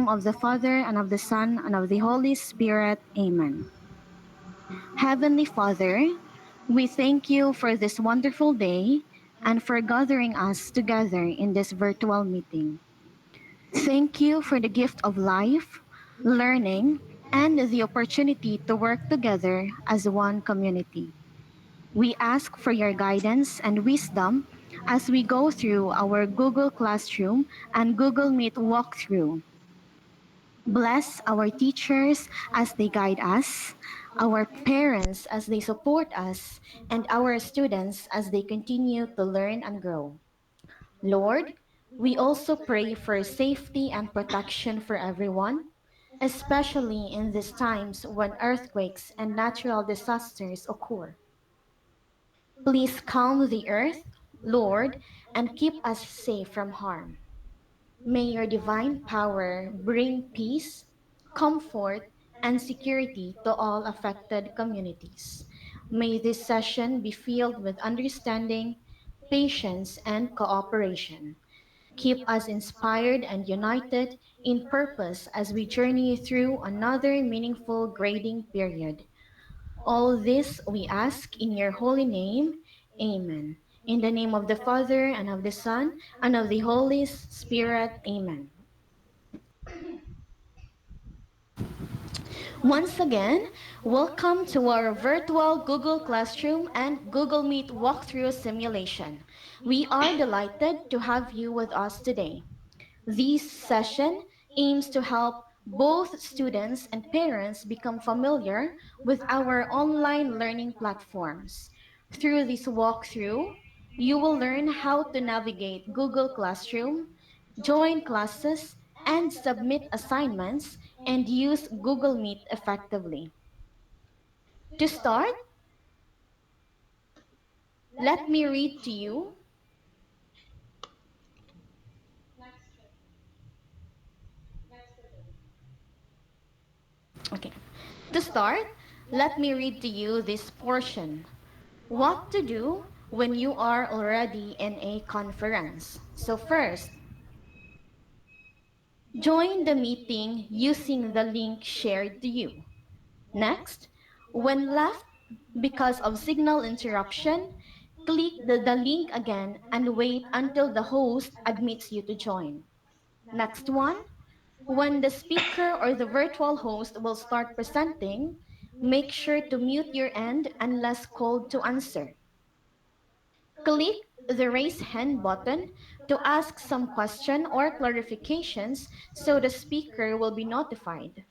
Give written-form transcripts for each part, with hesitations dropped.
name of the Father, and of the Son, and of the Holy Spirit. Amen. Heavenly Father, we thank you for this wonderful day and for gathering us together in this virtual meeting. Thank you for the gift of life, learning, and the opportunity to work together as one community. We ask for your guidance and wisdom as we go through our Google Classroom and Google Meet walkthrough. Bless our teachers as they guide us, our parents as they support us, and our students as they continue to learn and grow. Lord, we also pray for safety and protection for everyone, especially in these times when earthquakes and natural disasters occur. Please calm the earth, Lord, and keep us safe from harm. May your divine power bring peace, comfort, and security to all affected communities. May this session be filled with understanding, patience, and cooperation. Keep us inspired and united in purpose as we journey through another meaningful grading period. All this we ask in your holy name. Amen. In the name of the Father, and of the Son, and of the Holy Spirit. Amen. Once again, welcome to our virtual Google Classroom and Google Meet walkthrough simulation. We are delighted to have you with us today. This session aims to help both students and parents become familiar with our online learning platforms. Through this walkthrough, you will learn how to navigate Google Classroom, join classes, and submit assignments, and use Google Meet effectively. To start, let me read to you. Okay. To start, let me read to you this portion. What to do when you are already in a conference. So first, join the meeting using the link shared to you. Next, when left because of signal interruption, click the link again and wait until the host admits you to join. Next one, when the speaker or the virtual host will start presenting, make sure to mute your end unless called to answer. Click the raise hand button to ask some question or clarifications so the speaker will be notified.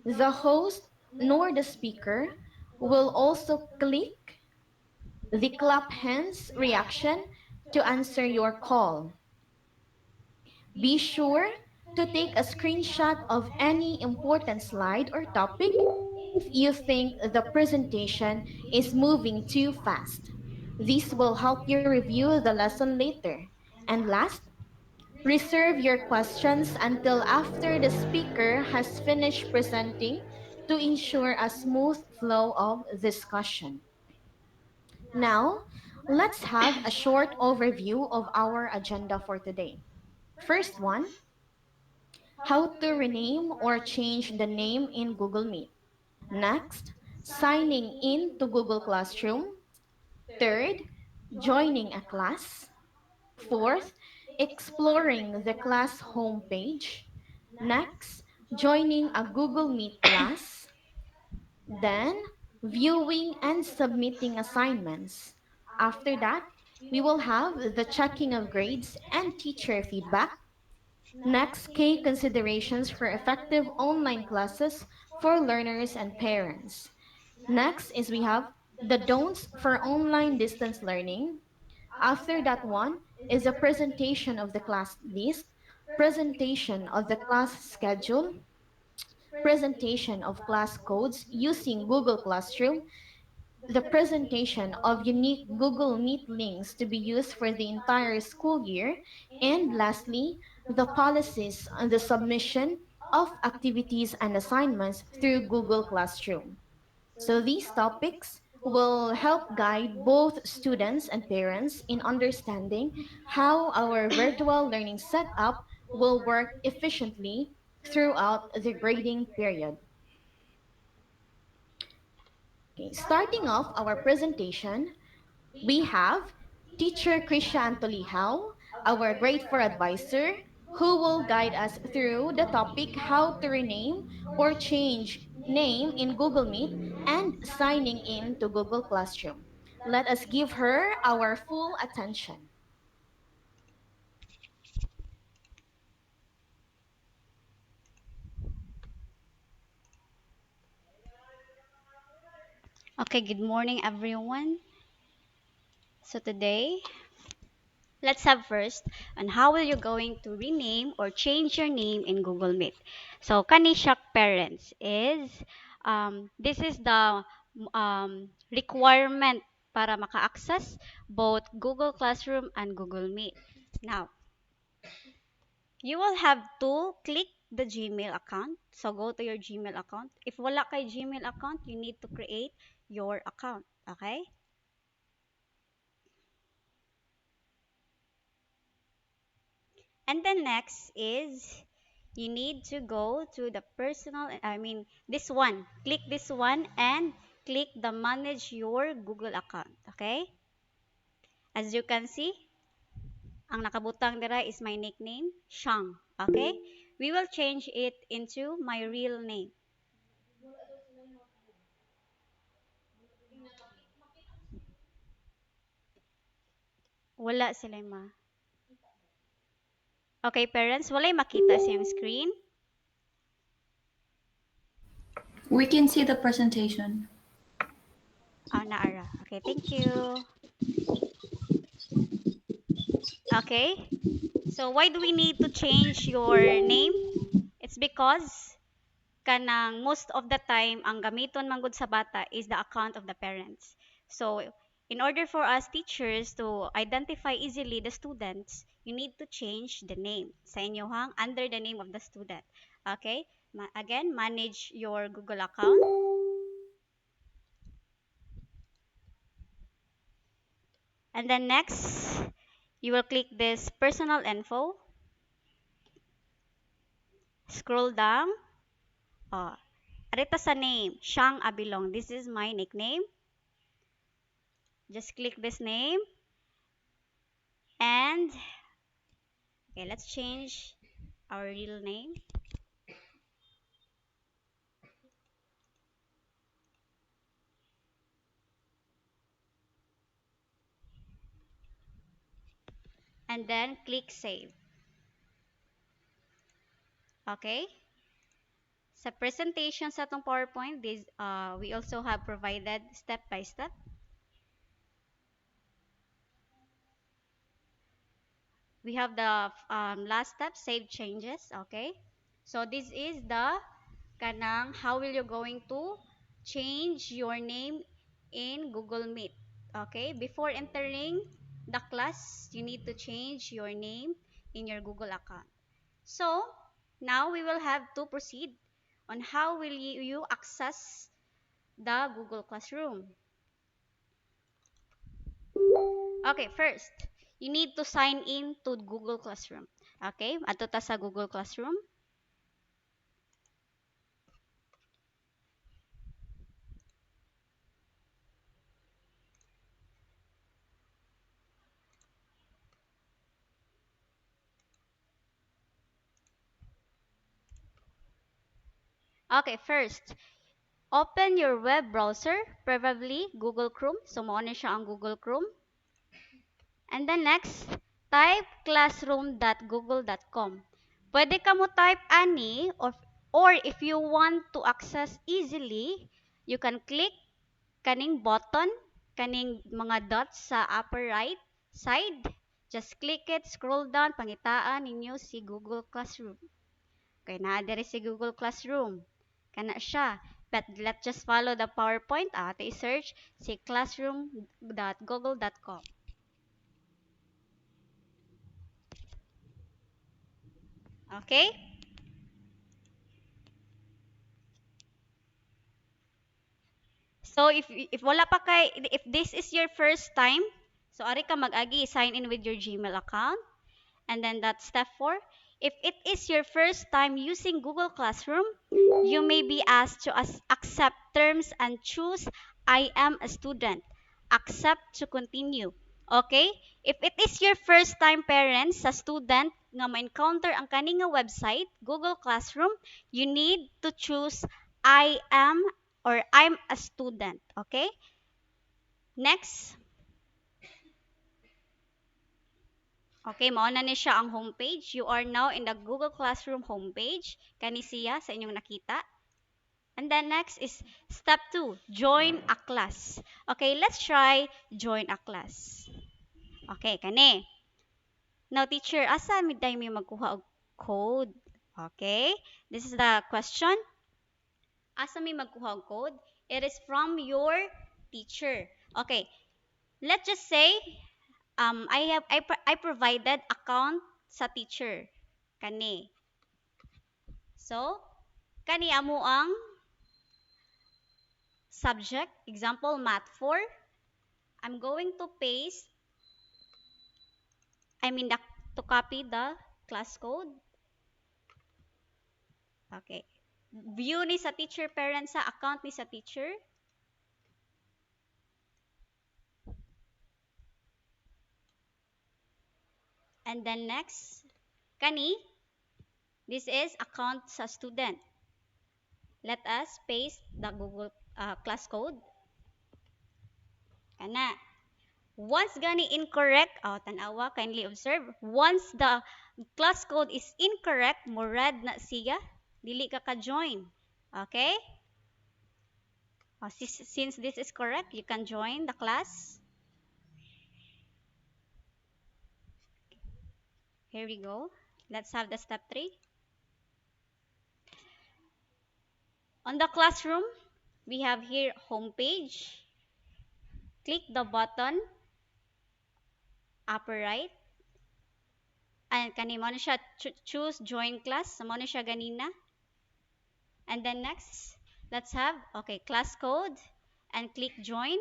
The host nor the speaker will also click the clap hands reaction to answer your call. Be sure to take a screenshot of any important slide or topic if you think the presentation is moving too fast. This will help you review the lesson later. And last, reserve your questions until after the speaker has finished presenting to ensure a smooth flow of discussion. Now, let's have a short overview of our agenda for today. First one, how to rename or change the name in Google Meet. Next, signing in to Google Classroom. Third, joining a class. Fourth, exploring the class homepage. Next, joining a Google Meet class. Then, viewing and submitting assignments. After that, we will have the checking of grades and teacher feedback. Next, key considerations for effective online classes for learners and parents. Next is we have the don'ts for online distance learning. After that one is a presentation of the class list, presentation of the class schedule, presentation of class codes using Google Classroom, the presentation of unique Google Meet links to be used for the entire school year, and lastly, the policies on the submission of activities and assignments through Google Classroom. So these topics will help guide both students and parents in understanding how our virtual learning setup will work efficiently throughout the grading period. Okay, starting off our presentation, we have teacher Krisha Antolihao, our grade 4 advisor, who will guide us through the topic how to rename or change name in Google Meet and signing in to Google Classroom. Let us give her our full attention. Okay, good morning everyone. So today, let's have first on how will you going to rename or change your name in Google Meet. So Kanishak parents is this is the requirement para maka-access both Google Classroom and Google Meet. Now, you will have to click the Gmail account. So go to your Gmail account. If wala kay Gmail account, you need to create your account. Okay? And then next is you need to go to the personal, this one. Click this one and click the manage your Google account. Okay? As you can see, ang nakabutang dira is my nickname, Shang. Okay? We will change it into my real name. Wala sila ma. Okay, parents, walay makita sa yung screen. We can see the presentation. Ah, naara. Okay, thank you. Okay? So why do we need to change your name? It's because kanang most of the time ang gamiton man gud sa bata is the account of the parents. So in order for us teachers to identify easily the students, you need to change the name sa inyohang under the name of the student. Okay? Again, manage your Google account. And then next, you will click this personal info. Scroll down. Oh, arita sa name, Shang Abilong. This is my nickname. Just click this name. And, okay, let's change our real name. And then click save. Okay? Sa presentation sa itong PowerPoint, we also have provided step by step. We have the last step, save changes. Okay? So this is the kanang how will you going to change your name in Google Meet. Okay? Before entering the class, you need to change your name in your Google account. So, now we will have to proceed on how will you access the Google Classroom. Okay, first, you need to sign in to Google Classroom. Okay, ato ta sa Google Classroom. Okay, first, open your web browser, preferably Google Chrome. So, mo na siya ang Google Chrome. And then next, type classroom.google.com. Pwede ka mo type ani or if you want to access easily, you can click kaning button, kaning mga dots sa upper right side. Just click it, scroll down, pangitaan ninyo si Google Classroom. Okay, na diri si Google Classroom. Kana siya. But let's just follow the PowerPoint. Ate search si classroom.google.com. Okay? So if wala pa kay if this is your first time, so ari ka mag-agi sign in with your Gmail account and then that's step 4. If it is your first time using Google Classroom, you may be asked to accept terms and choose I am a student. Accept to continue. Okay? If it is your first time parents sa student nga ma-encounter ang kani nga website, Google Classroom, you need to choose I am or I'm a student. Okay? Next. Okay, mao na ni siya ang homepage. You are now in the Google Classroom homepage. Kani siya sa inyong nakita. And then next is step 2, join a class. Okay, let's try join a class. Okay, kani. Now teacher, asa mi day mi magkuha og code? Okay, this is the question. Asa mi magkuha og code? It is from your teacher. Okay, let's just say I provided account sa teacher kani. So, kani amo ang subject, example math 4. I'm going to paste to copy the class code. Okay. View ni sa teacher parent sa account ni sa teacher. And then next, kani, this is account sa student. Let us paste the Google class code. Kana. Once gani incorrect, tanawa, kindly observe. Once the class code is incorrect, mo red na siya, dili ka ka-join. Okay? Since this is correct, you can join the class. Here we go. Let's have the step 3. On the classroom, we have here homepage. Click the button upper right. And kani mo na siya choose join class. Mo na siya ganina. And then next, let's have class code and click join.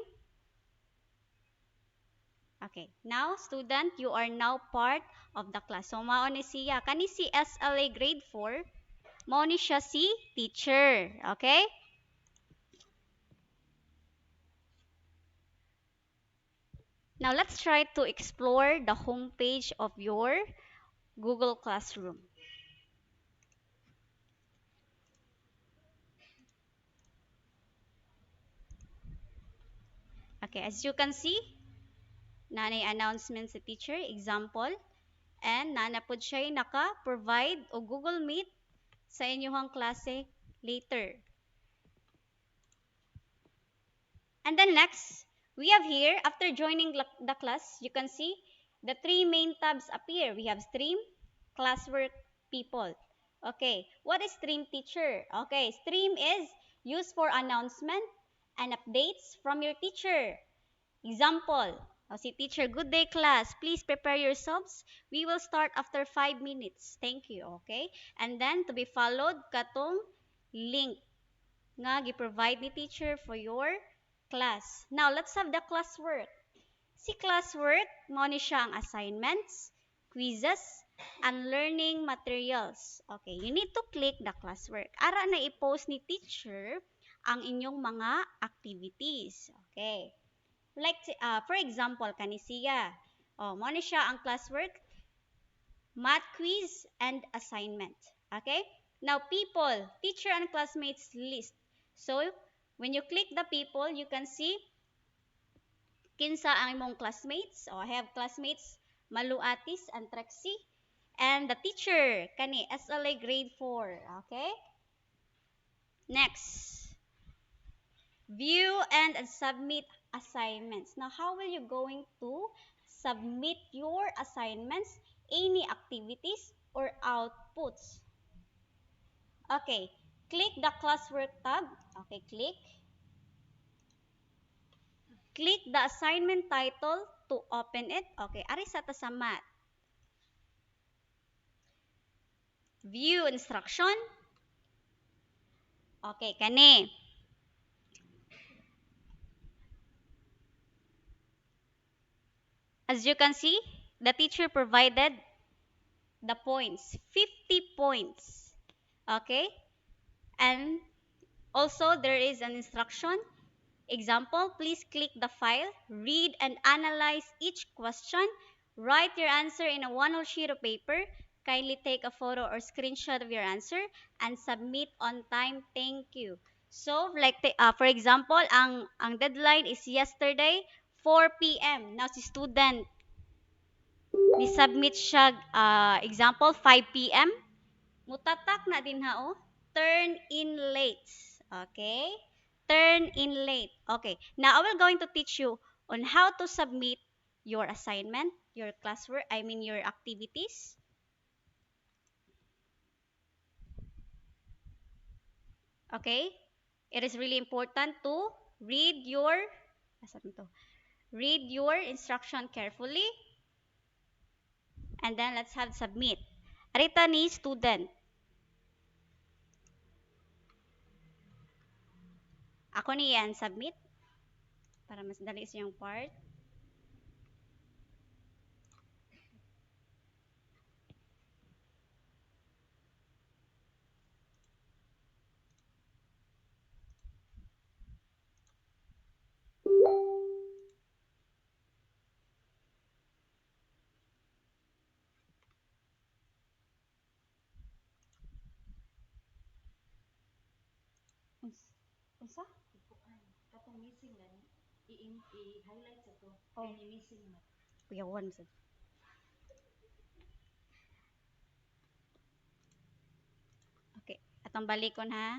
Okay, now student, you are now part of the class. So mao ni siya kani si SLA grade 4, mao ni siya si teacher. Okay? Now let's try to explore the homepage of your Google Classroom. Okay, as you can see, nanay announcement sa teacher, example, and nanapod siya naka-provide o Google Meet sa inyong klase later. And then next, we have here, after joining the class, you can see the 3 main tabs appear. We have stream, classwork, people. Okay, what is stream teacher? Okay, stream is used for announcement and updates from your teacher. Example, si teacher, good day class, please prepare yourselves. We will start after 5 minutes. Thank you, okay? And then to be followed katong link nga gi-provide ni teacher for your class. Now, let's have the classwork. Si classwork, mo ni siya ang assignments, quizzes, and learning materials. Okay, you need to click the classwork. Ara na i-post ni teacher ang inyong mga activities. Okay. Like, for example, kani siya. Mo ni siya ang classwork, math quiz, and assignment. Okay? Now, people, teacher and classmates list. So, when you click the people, you can see kinsa ang imong classmates. I have classmates Malu Atis and Trexie. And the teacher, kani, SLA grade 4. Okay? Next. View and submit assignments. Now, how will you going to submit your assignments, any activities, or outputs? Okay, click the classwork tab. Okay, click. Click the assignment title to open it. Okay, ari sa ta sa math. View instruction. Okay, kani. As you can see, the teacher provided the points, 50 points. Okay? And also there is an instruction. Example, please click the file, read and analyze each question, write your answer in a one-whole sheet of paper, kindly take a photo or screenshot of your answer, and submit on time. Thank you. So, like, for example, ang deadline is yesterday, 4 p.m. Now, si student, ni-submit siya, example, 5 p.m. Mutatak na din ha, oh. Turn in late. Okay? Turn in late. Okay. Now, I will going to teach you on how to submit your assignment, your classwork, I mean your activities. Okay? It is really important to read your asan to? Read your instruction carefully and then let's have submit. Arita ni student. Ako ni yan submit para mas dali sa yung part. Unsa? Katong missing na i-highlight sa to. Oh. Kaya missing na. Kuyawan sa. Okay, atong balikon ha.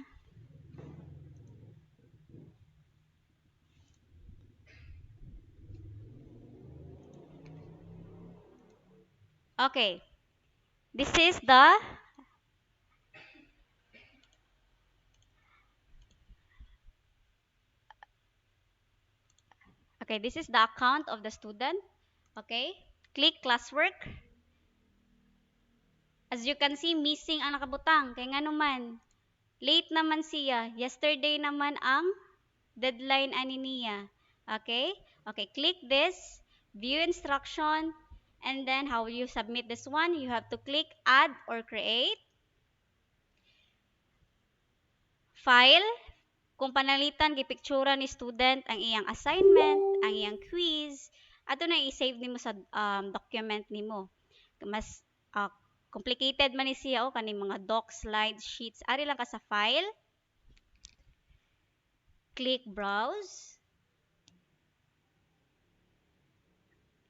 Okay. This is the Okay, this is the account of the student. Okay? Click classwork. As you can see, missing ang nakabutang. Kaya nga naman, late naman siya. Yesterday naman ang deadline ani niya. Okay? Okay, click this, view instruction, and then how will you submit this one? You have to click add or create. File. Kung panalitan, gipictura ni student ang iyang assignment, ang iyang quiz, ato na i-save nimo sa document nimo. Mas complicated man ni siya o kaning mga doc, slides, sheets, ari lang ka sa file. Click browse.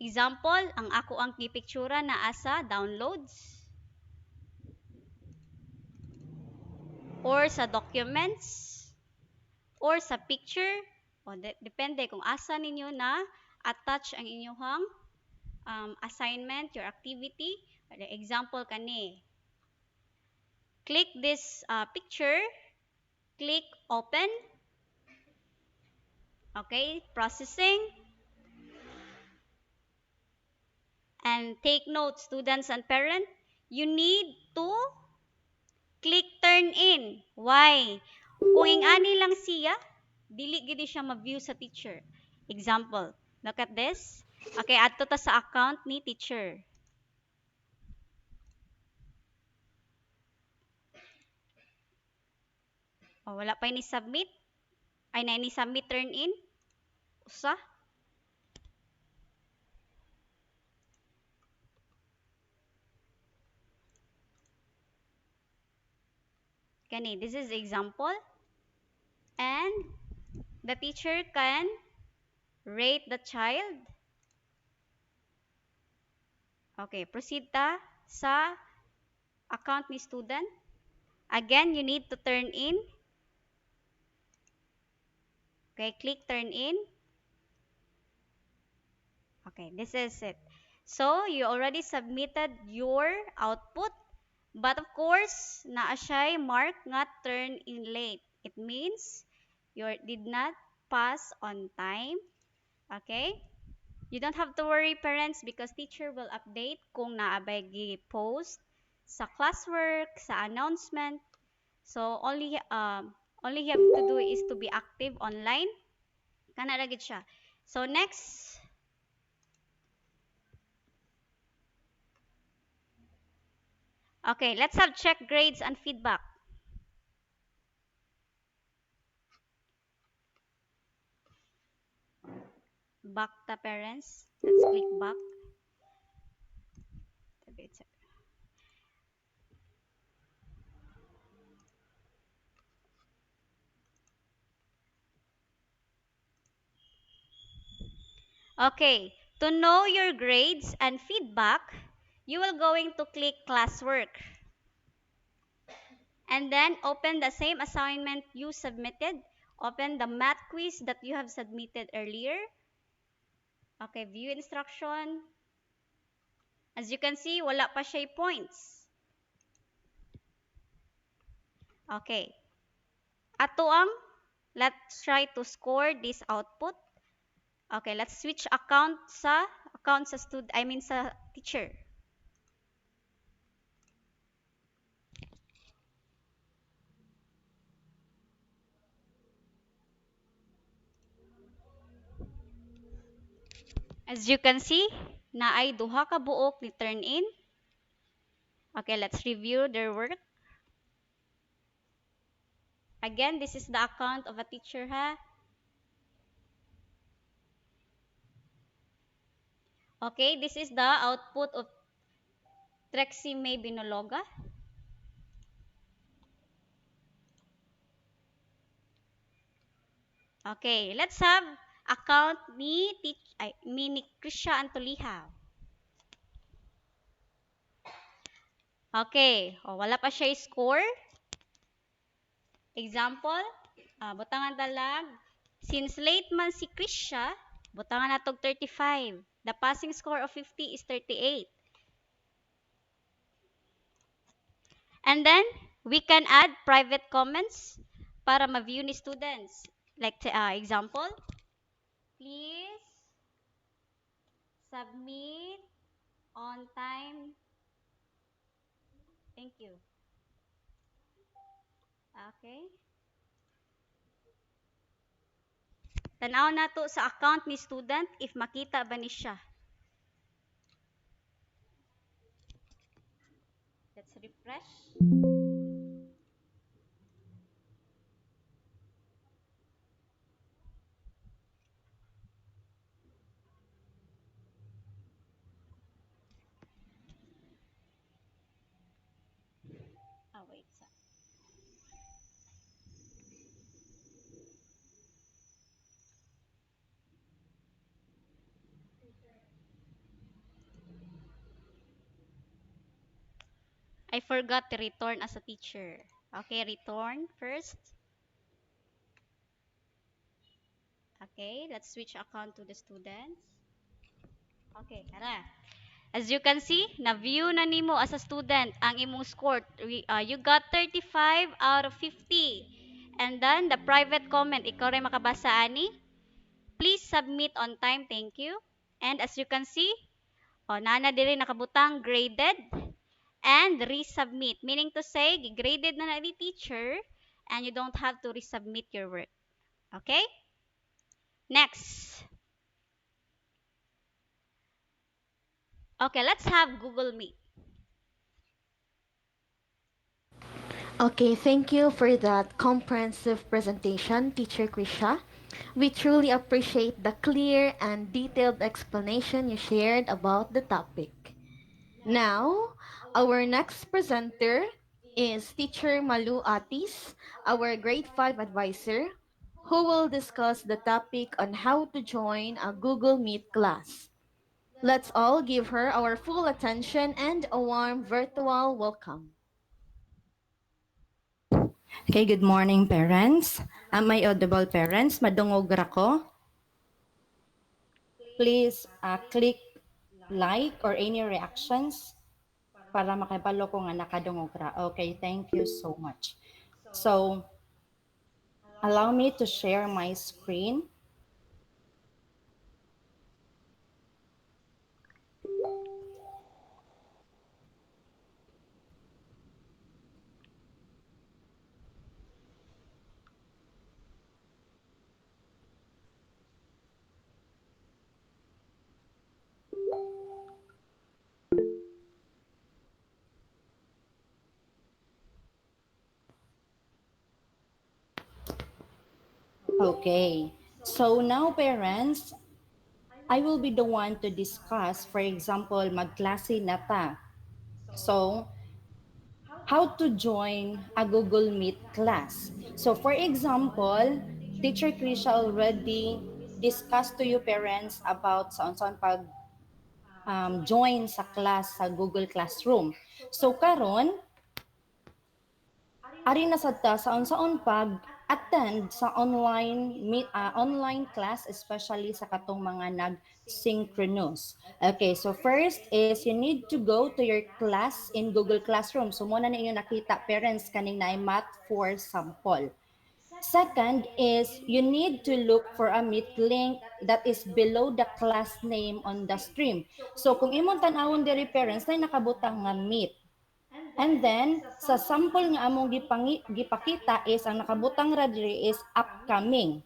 Example, ang ako ang gipictura na asa downloads or sa documents or sa picture, o depende kung asa ninyo na attach ang inyong assignment, your activity. Example kani. Click this picture, click open. Okay, processing. And take note, students and parents, you need to click turn in. Why? Kung ingani lang siya, dili gid siya ma-view sa teacher. Example, look at this. Okay, adto ta sa account ni teacher. Oh, wala pa ni submit. Ay na ni submit turn in. Usa. Kani, this is example. And the teacher can rate the child. Okay, proceed ta sa account ni student. Again, you need to turn in. Okay, click turn in. Okay, this is it. So, you already submitted your output. But of course, naa siya mark nga turn in late. It means you did not pass on time. Okay? You don't have to worry, parents, because teacher will update kung naabay gi-post sa classwork, sa announcement. So, only you have to do is to be active online. Kana ra gid siya. So, next. Okay, let's have check grades and feedback. Back the parents. Let's click back. Okay, to know your grades and feedback, you will going to click classwork and then open the same assignment you submitted. Open the math quiz that you have submitted earlier. Okay, view instruction. As you can see, wala pa siya points. Okay. Ato ang let's try to score this output. Okay, let's switch account sa sa teacher. As you can see, naay duha ka buok ni turn in. Okay, let's review their work. Again, this is the account of a teacher ha. Okay, this is the output of Trexie May Binologa. Okay, let's have account ni Krisha Antoliha. Okay, wala pa siya score. Example, butangan talag. Since late man si Krisha, butangan natog 35. The passing score of 50 is 38. And then, we can add private comments para ma-view ni students. Like, example, please submit on time. Thank you. Okay. Tanaw na to sa account ni student if makita ba ni siya. Let's refresh. Wait. I forgot to return as a teacher. Okay, return first. Okay, let's switch account to the students. Okay, tara. As you can see, na-view na nimo as a student ang imong score. You got 35 out of 50. And then, the private comment, ikaw rin makabasa ani. Please submit on time, thank you. And as you can see, nana diri nakabutang graded and resubmit. Meaning to say, graded na ni teacher and you don't have to resubmit your work. Okay? Next. Okay, let's have Google Meet. Okay, thank you for that comprehensive presentation, Teacher Krisha. We truly appreciate the clear and detailed explanation you shared about the topic. Now, our next presenter is Teacher Malu Atis, our grade 5 advisor, who will discuss the topic on how to join a Google Meet class. Let's all give her our full attention and a warm virtual welcome. Okay, good morning parents. Am I audible parents? Madungog ra ko. Please click like or any reactions para makibalo ko nga nakadungog ra. Okay, thank you so much. So, allow me to share my screen. Okay. So now parents, I will be the one to discuss, for example, magklase na ta. So, how to join a Google Meet class. So for example, Teacher Krisha already discussed to you parents about saan pag join sa class sa Google Classroom. So karon, ari na sad ta saon pag attend sa online class, especially sa katong mga nag-synchronous. Okay, so first is you need to go to your class in Google Classroom. So muna na inyo nakita parents kaning na math for sample. Second is you need to look for a Meet link that is below the class name on the stream. So kung imong tan-awon diri parents na nakabutang nga Meet. And then, sa sample nga among gipakita is, ang nakabutang ra diri is upcoming.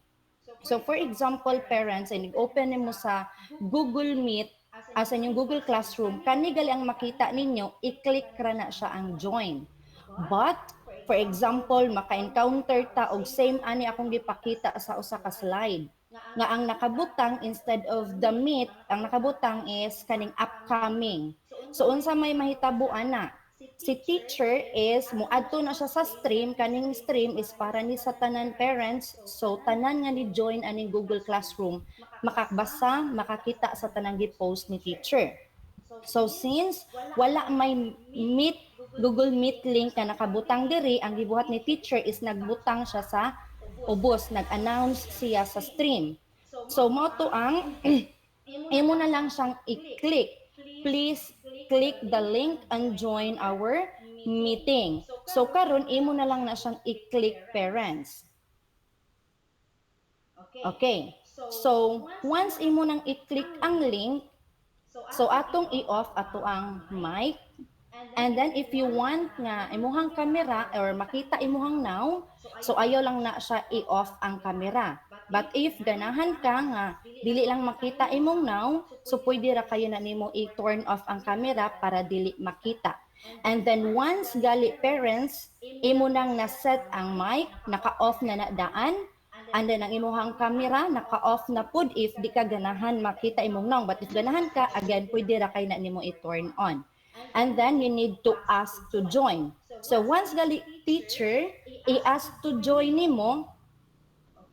So for example, parents, and open mo sa Google Meet, as inyong Google Classroom, kani gali ang makita ninyo, i-click ra na siya ang join. But, for example, maka-encounter ta og same ani akong gipakita sa usa ka slide. Nga ang nakabutang instead of the Meet, ang nakabutang is kaning upcoming. So unsa may mahitabuan na? Si teacher is muadto na siya sa stream, kaning stream is para ni sa tanan parents, so tanan nga ni join aning Google Classroom makabasa, makakita sa tanang gi-post ni teacher. So since wala may Google Meet link na nakabutang diri, ang gibuhat ni teacher is nagbutang siya sa ubos, nag-announce siya sa stream. So mo to ang imo na lang siyang i-click. Please click the link and join our meeting. So karon imo na lang na siyang i-click parents. Okay. So once imo nang i-click ang link, so atong i-off ato ang mic. And then if you want nga imuhang camera or makita imuhang now, so ayaw lang na siya i-off ang camera. But if ganahan ka nga dili lang makita imong now, so pwede ra kayo na nimo i-turn off ang camera para dili makita. And then once gali parents, imo nang na-set ang mic, naka-off na daan, and then ang imuhang camera naka-off na pud if di ka ganahan makita imong now. But if ganahan ka, again pwede ra kay na nimo i-turn on. And then you need to ask to join. So once gali teacher i-ask to join nimo,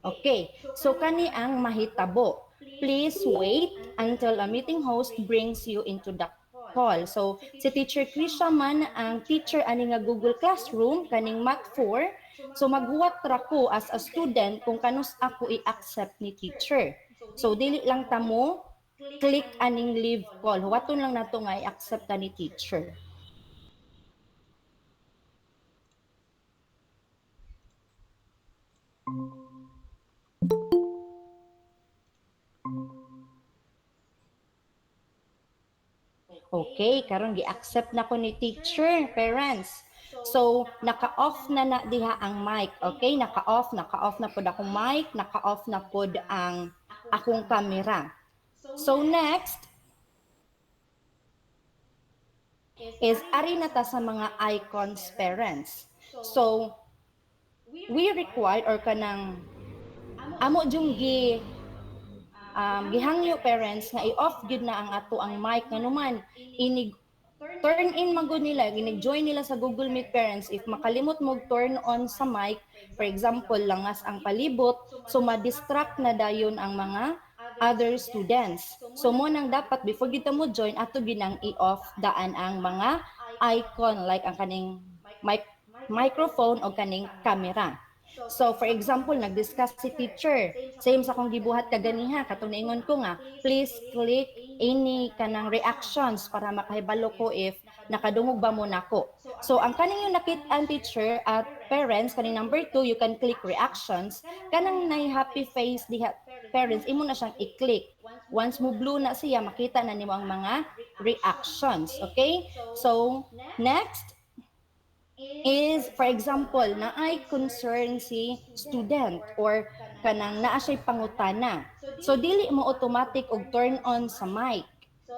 okay, so kani ang mahitabo. Please wait until a meeting host brings you into the call. So si Teacher Krisha man ang teacher ani nga Google Classroom kaning Math 4. So maghuwat ra ko as a student kung kanus ako i-accept ni teacher. So dili lang ta mo click aning leave call. Huwaton lang nato nga i-accept ta ni teacher. Okay, karon gi-accept na ko ni teacher, parents. So, naka-off na diha ang mic. Okay, naka-off na pod akong mic, naka-off na pod ang akong camera. So next is ari na ta sa mga icons parents. So, we require or kanang amo jung gihangyo parents nga i-off gyud na ang ato ang mic nganuman inig turn in magud nila, ginig-join nila sa Google Meet parents. If makalimot mo turn on sa mic, for example, langas ang palibot, so ma-distract na dayon ang mga other students. So mo nang dapat before kita mo join ato ginang i-off daan ang mga icon like ang kaning microphone o kaning camera. So for example, nag-discuss si teacher, same sa kong gibuhat kaganiha, katong naingon ko nga, please click any kanang reactions para makahibalo ko if nakadungog ba mo nako. So ang kaning yung nakita teacher at parents, kaning number 2, you can click reactions. Kanang nay happy face diha parents, imo na siyang i-click. Once mo blue na siya, makita na nimo ang mga reactions. Okay? So next is, for example, na ay concern si student or kanang naa siya'y pangutana. So, dili mo automatic og turn on sa mic.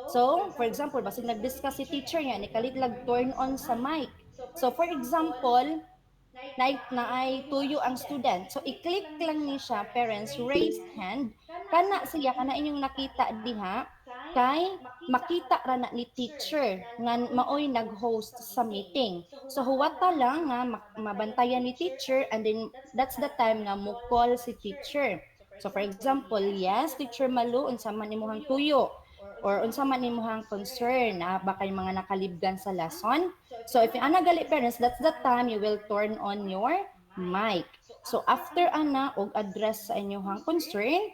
So, for example, basig nag-discuss si teacher niya, nikalit lag turn on sa mic. So, for example, naay tuyo ang student. So i-click lang ni siya parents raised hand kana siya kana inyong nakita diha kay makita ra na ni teacher nga maoy nag-host sa meeting. So huwata lang nga mabantayan ni teacher and then that's the time nga mo call si teacher. So for example, yes, teacher Malu, unsa man imong tuyo or unsa man imong concern na ba kay mga nakalibgan sa lesson. So if you ana gali parents, that's the time you will turn on your mic. So after ana og address sa inyong concern,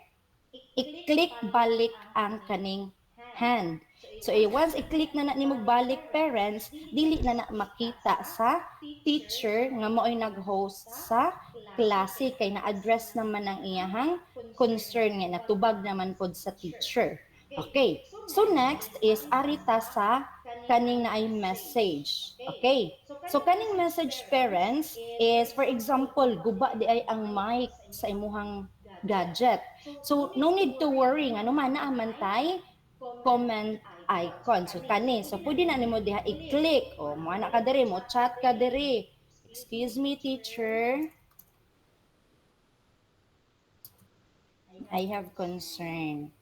i-click balik ang kaning hand. So once i-click na nimo balik parents, dili na makita sa teacher nga mao'y nag-host sa klase kay na-address naman ang iyahang concern nga natubag naman pod sa teacher. Okay, so next is arita sa kaning na ay message. Okay, so kaning message parents is for example, guba di ay ang mic sa imuhang gadget. So no need to worry nga naman naamantay comment icon. So kani, so pwede na nimo diha i-click o mo ana ka diri mo chat ka diri. Excuse me teacher, I have concern.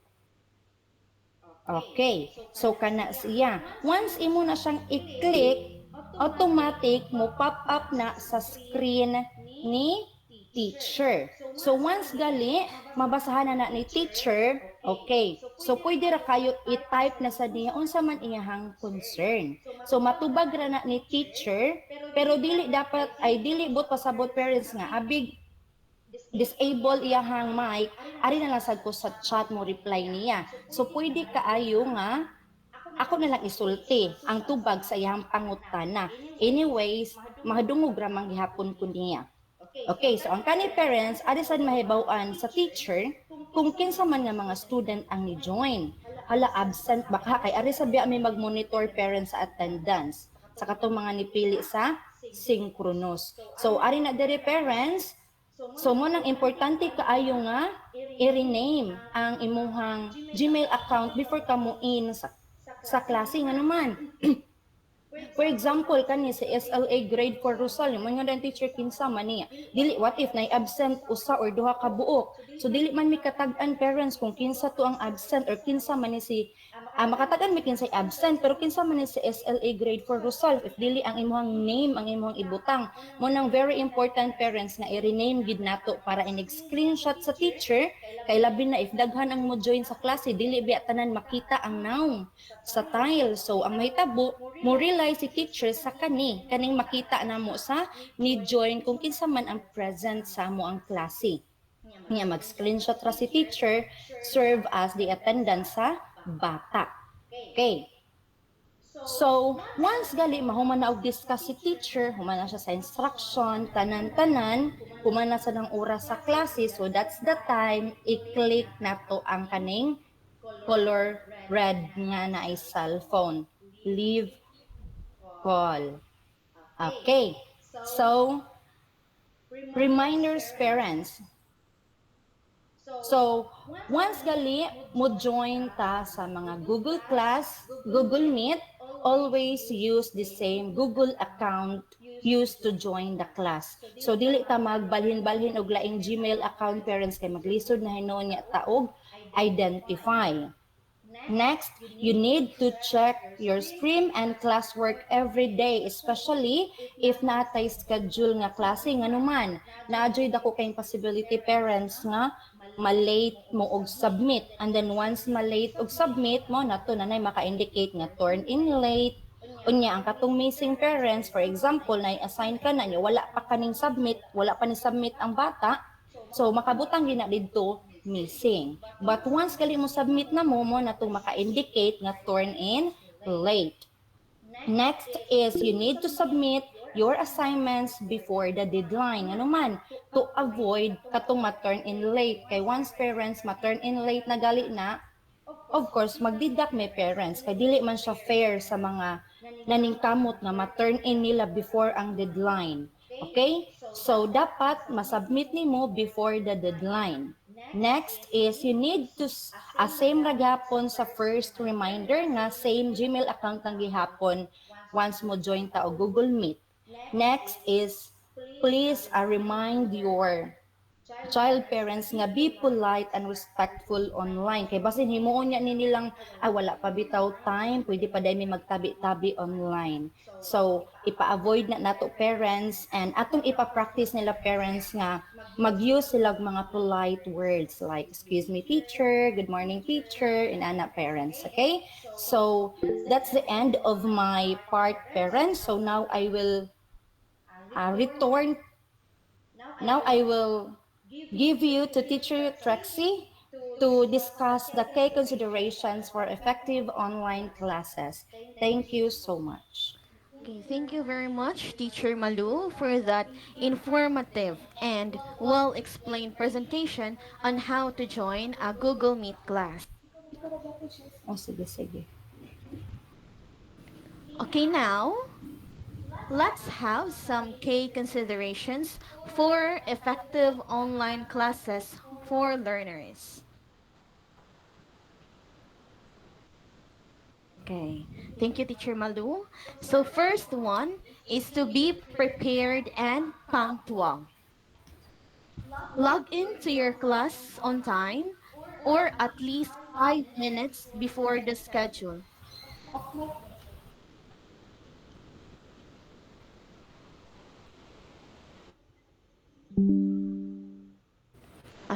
Okay, so kana siya. Once imo na siyang i-click, automatic mo pop up na sa screen ni teacher. So once gali, mabasahan na ni teacher, okay. So pwede ra kayo i-type na sa diha unsa man iyahang concern. So matubag ra na ni teacher, pero dili dapat ay dili bot pasabot parents nga abig disable iyahang mic, ari na lang sad ko sa chat mo reply niya. So pwede kaayo nga ako na lang isulti ang tubag sa iyang pangutana. Anyways, mahadungog ra man gihapon ko niya. Okay, so ang kani parents ari sad mahibaw-an sa teacher kung kinsa man nga mga student ang ni-join. Hala absent baka kay ari sad biya may mag-monitor parents sa attendance sa katong mga nipili sa synchronous. So ari na diri parents. So mo nang importante kaayo nga i-rename ang imuhang Gmail account before ka mo in sa klase nga naman. For example, kani sa SLA grade 4 Rosal, mo nga teacher kinsa man niya. Dili what if nay absent usa or duha ka buok. So dili man mi katag-an parents kung kinsa to ang absent or kinsa man ni si makatag-an mi kinsay absent pero kinsa man ni si SLA grade 4 Rosal if dili ang imong name ang imong ibutang. Mo nang very important parents na i-rename gid nato para in-screenshot sa teacher kay labi na if daghan ang mo join sa klase dili biya tanan makita ang noun sa tile. So ang mahitabo mo realize si teacher sa kaning makita na mo sa ni join kung kinsa man ang present sa mo ang klase. Nga mag-screenshot ra si teacher serve as the attendance sa bata. Okay. So, once gali mahuman na og discuss si teacher, human na siya sa instruction, tanan-tanan, human na sa ng oras sa klase, so that's the time i-click na to ang kaning color red nga na ay cellphone. Leave call. Okay. So, reminders parents. So, once gali mo join ta sa mga Google Class, Google Meet, always use the same Google account used to join the class. So, dili ta magbalhin-balhin og laing Gmail account parents kay maglisod na hinuon niya taog identify. Next, you need to check your stream and classwork every day, especially if natay schedule nga klase nga naman. Na-adjoy dako kayong possibility parents nga malate mo og submit. And then once malate og submit mo, nato nanay maka-indicate nga turn in late. Unya, ang katong missing parents, for example, na-assign ka na niyo, wala pa kaning submit, wala pa ni submit ang bata, so makabutang gina didto missing. But once kali mo submit na mo na itong maka-indicate nga turn in late. Next is you need to submit your assignments before the deadline. Ano man, to avoid katong ma-turn in late. Kay once parents ma-turn in late na gali na, of course, magdidak may parents. Kay dili man siya fair sa mga naningkamot na ma-turn in nila before ang deadline. Okay? So, dapat masubmit nimo before the deadline. Next is you need to same ra gihapon sa first reminder nga same Gmail account ang gihapon once mo join ta og Google Meet. Next is please remind your child parents nga be polite and respectful online kay basin himuon niya ni nilang wala pa bitaw time pwede pa dai may magtabi-tabi online, so ipa-avoid na nato parents and atong ipa-practice nila parents nga mag-use sila og mga polite words like excuse me teacher, good morning teacher, and ana parents. Okay, so that's the end of my part parents. So now I will give you to teacher Trexie to discuss the key considerations for effective online classes. Thank you so much. Okay, thank you very much, Teacher Malu, for that informative and well-explained presentation on how to join a Google Meet class. Oh, sige, sige. Okay, now let's have some key considerations for effective online classes for learners. Okay, thank you, Teacher Malu. So first one is to be prepared and punctual. Log into your class on time or at least 5 minutes before the schedule.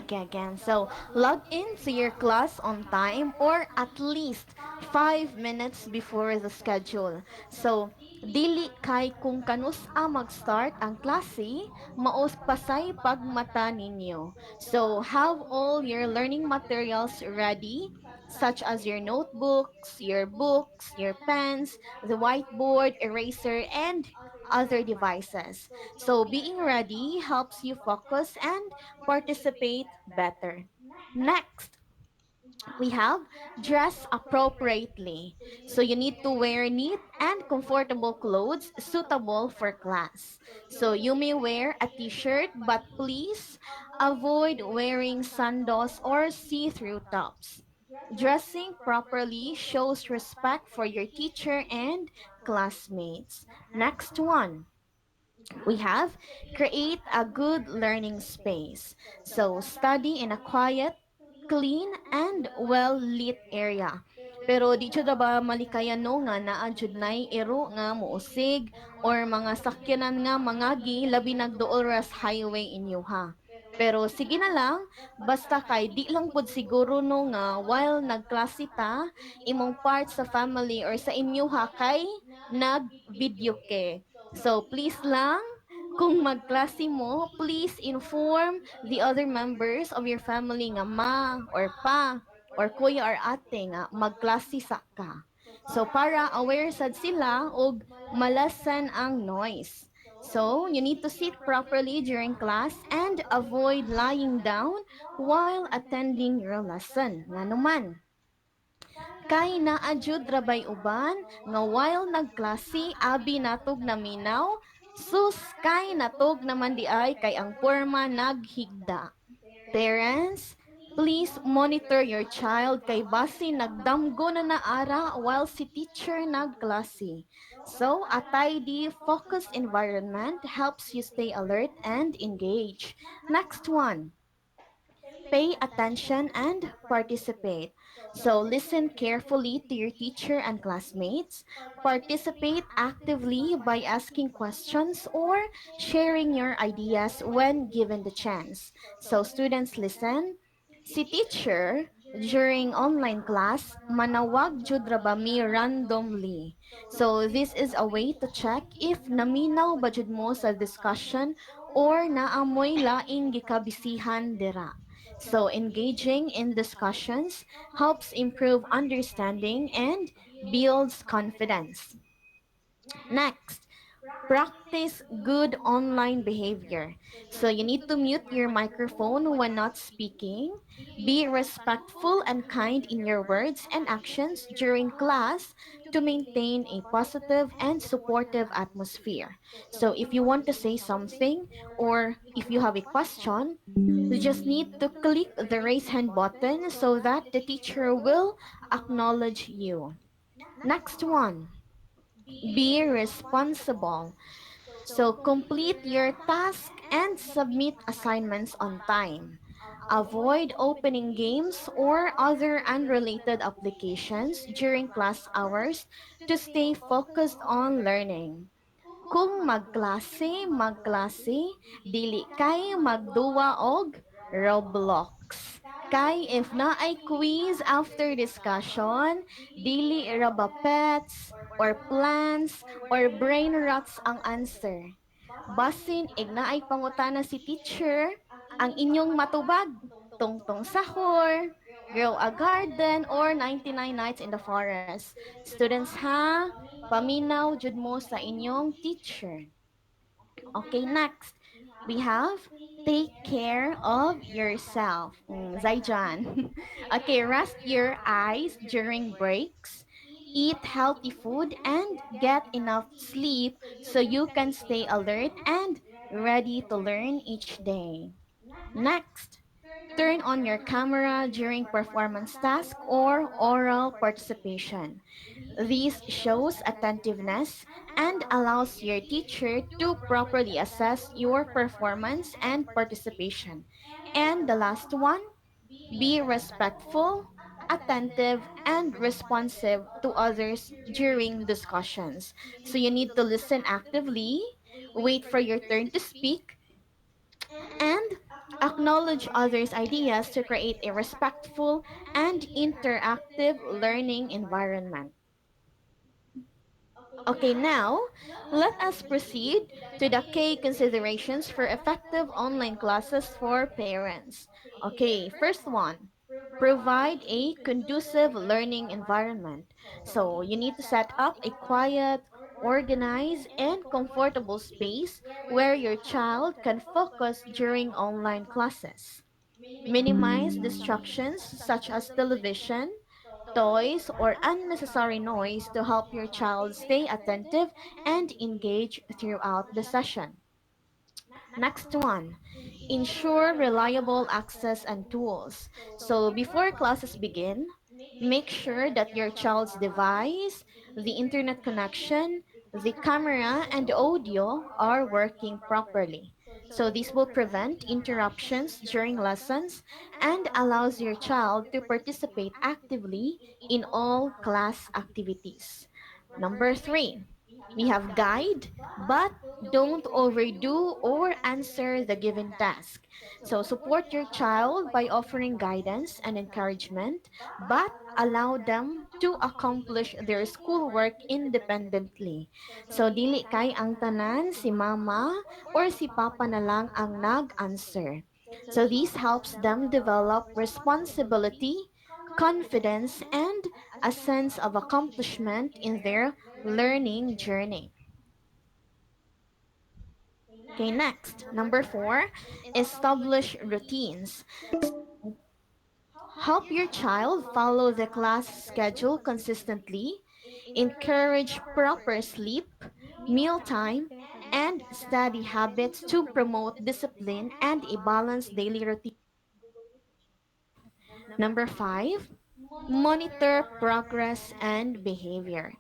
Okay, again. So, log into your class on time or at least 5 minutes before the schedule. So, dili kay kung kanus-a mag-start ang klase, maos pasay pagmata ninyo. So, have all your learning materials ready, such as your notebooks, your books, your pens, the whiteboard, eraser, and other devices. So, being ready helps you focus and participate better. Next, we have dress appropriately. So you need to wear neat and comfortable clothes suitable for class. So you may wear a t-shirt, but please avoid wearing sandals or see-through tops. Dressing properly shows respect for your teacher and classmates. Next one, we have create a good learning space. So study in a quiet, clean, and well-lit area. Pero di jud ba malikayan no nga naa jud nay ero nga muusig or mga sakyanan nga mangagi labi nagduol ras highway inyo ha. Pero sige na lang, basta kay di lang pud siguro no nga while nagklase ta, imong part sa family or sa inyo ha kay nag-video ke. So please lang, kung magklase mo, please inform the other members of your family nga ma or pa or kuya or ate nga magklase sa ka. So para aware sad sila og malasan ang noise. So you need to sit properly during class and avoid lying down while attending your lesson. Nga naman, kay naadjud rabay uban nga while nagklase abi natog naminaw, sus kay natog naman di ay kay ang porma naghigda. Parents, please monitor your child kay basi nagdamgo na naara while si teacher nagklase. So, a tidy, focused environment helps you stay alert and engaged. Next one, pay attention and participate. So listen carefully to your teacher and classmates. Participate actively by asking questions or sharing your ideas when given the chance. So students listen. Si teacher, during online class, manawag jud ra ba mi randomly. So this is a way to check if naminaw ba jud mo sa discussion or naamoy laing gikabisihan dira. So engaging in discussions helps improve understanding and builds confidence. Next, practice good online behavior. So you need to mute your microphone when not speaking. Be respectful and kind in your words and actions during class to maintain a positive and supportive atmosphere. So if you want to say something or if you have a question, you just need to click the raise hand button so that the teacher will acknowledge you. Next one, be responsible. So complete your task and submit assignments on time. Avoid opening games or other unrelated applications during class hours to stay focused on learning. Kung magklase, magklase, dili kay magduwa og Roblox. Kay if na ay quiz after discussion, dili ra ba pets or plants or brain rots ang answer. Basin igna ay pangutana si teacher, ang inyong matubag, tungtong sahur, grow a garden, or 99 nights in the forest. Students ha, paminaw jud mo sa inyong teacher. Okay, next. We have take care of yourself. Zaijan. Okay, rest your eyes during breaks. Eat healthy food and get enough sleep so you can stay alert and ready to learn each day. Next, turn on your camera during performance task or oral participation. This shows attentiveness and allows your teacher to properly assess your performance and participation. And the last one, be respectful, attentive, and responsive to others during discussions. So you need to listen actively, wait for your turn to speak, and acknowledge others' ideas to create a respectful and interactive learning environment. Okay, now let us proceed to the key considerations for effective online classes for parents. Okay, first one, provide a conducive learning environment. So you need to set up a quiet, organized, and comfortable space where your child can focus during online classes. Minimize distractions such as television, toys, or unnecessary noise to help your child stay attentive and engage throughout the session. Next one, ensure reliable access and tools. So before classes begin, make sure that your child's device, the internet connection, the camera, and the audio are working properly. So this will prevent interruptions during lessons and allows your child to participate actively in all class activities. Number three, we have guide, but don't overdo or answer the given task. So support your child by offering guidance and encouragement, but allow them to accomplish their schoolwork independently. So dili kay ang tanan si mama or si papa na lang ang nag-answer. So this helps them develop responsibility, confidence, and a sense of accomplishment in their learning journey. Okay, next, number four, establish routines. Help your child follow the class schedule consistently, encourage proper sleep, mealtime, and study habits to promote discipline and a balanced daily routine. Number five, monitor progress and behavior.